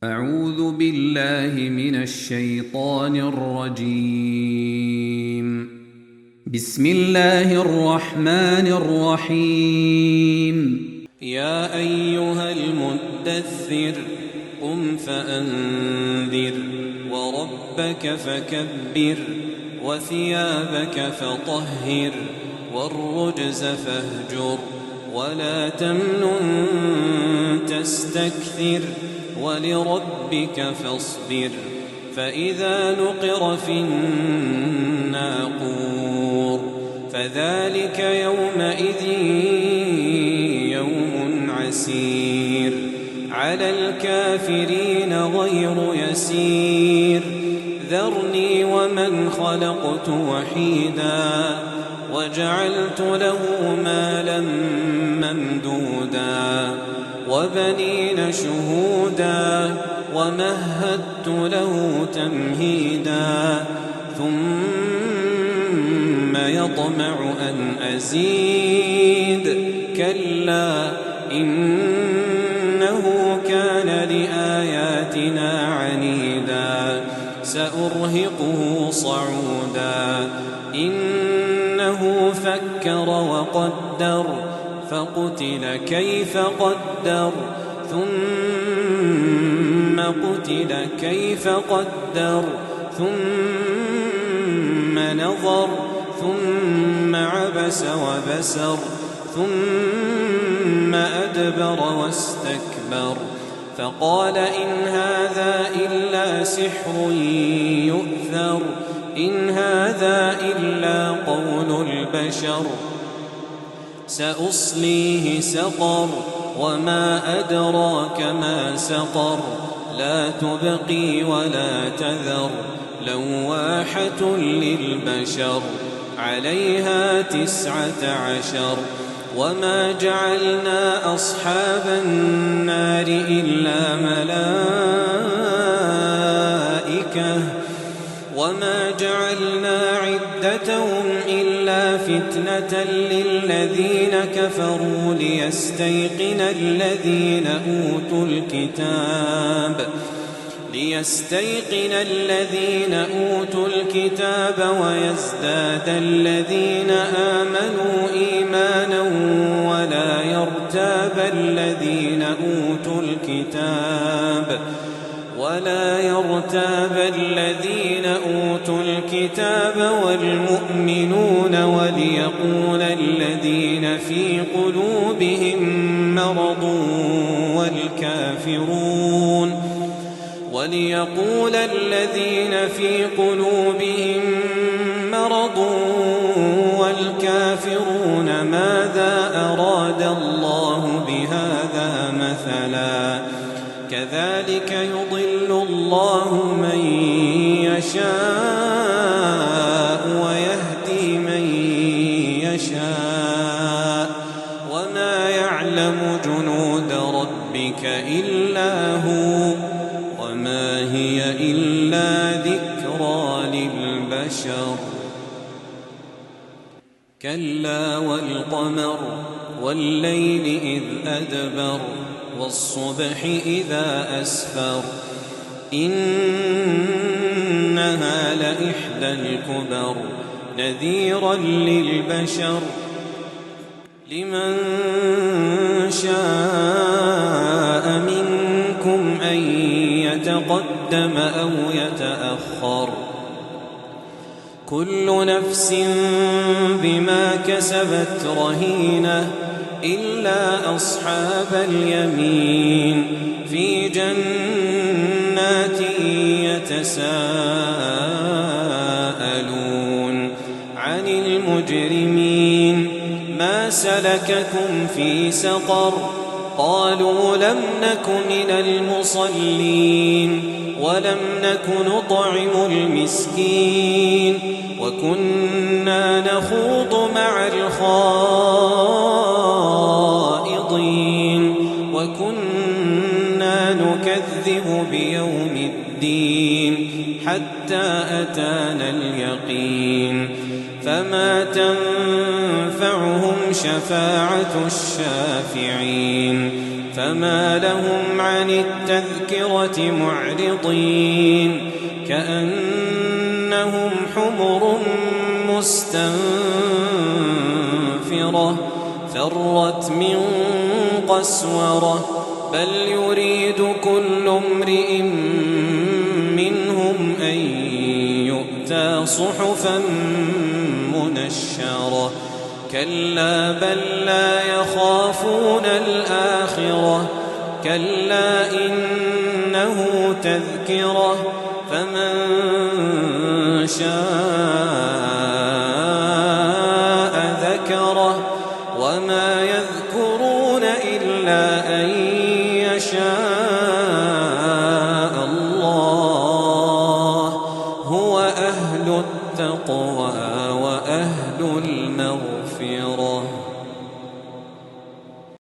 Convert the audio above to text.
أعوذ بالله من الشيطان الرجيم. بسم الله الرحمن الرحيم. يا أيها المدثر قم فأنذر وربك فكبر وثيابك فطهر والرجز فاهجر ولا تمنن تستكثر ولربك فاصبر فإذا نقر في الناقور فذلك يومئذ يوم عسير على الكافرين غير يسير ذرني ومن خلقت وحيدا وجعلت له مالا ممدودا وبنين شهودا ومهدت له تمهيدا ثم يطمع أن أزيد كلا إنه كان لآياتنا عنيدا سأرهقه صعودا إنه فكر وقدر فقتل كيف قدر ثم قتل كيف قدر ثم نظر ثم عبس وبسر ثم أدبر واستكبر فقال إن هذا إلا سحر يؤثر إن هذا إلا قول البشر سأصليه سقر وما أدراك ما سقر لا تبقي ولا تذر لواحة للبشر عليها 19 وما جعلنا أصحاب النار إلا ملائكة وما جعلنا عدتهم إلا فتنة للذين كفروا ليستيقن الذين أوتوا الكتاب ويزداد الذين آمنوا إيمانا ولا يرتاب الذين أوتوا الكتاب والمؤمنون وليقول الذين في قلوبهم مرض والكافرون ماذا أراد الله بهذا مثلا كذلك يضل الله من يشاء ويهدي من يشاء وما يعلم جنود ربك إلا هو وما هي إلا ذكرى للبشر كلا والقمر والليل إذ أدبر والصبح إذا أسفر إنها لإحدى الكبر نذيرا للبشر لمن شاء منكم أن يتقدم أو يتأخر كل نفس بما كسبت رهينة إلا أصحاب اليمين في جنات يتساءلون عن المجرمين ما سلككم في سقر قالوا لم نك من المصلين ولم نك نطعم المسكين وكنا نخوض مع الخائضين وكنا نكذب بيوم الدين حتى أتانا اليقين فما تنفعهم شفاعة الشافعين فما لهم عن التذكرة معرضين كأنهم حمر مستنفرة فرت من قسورة بل يريد كل امرئ منهم أن يؤتى صحفا منشرة كلا بل لا يخافون الآخرة كلا إنه تذكرة فمن شاء ذكره وما يذكرون إلا أن يشاء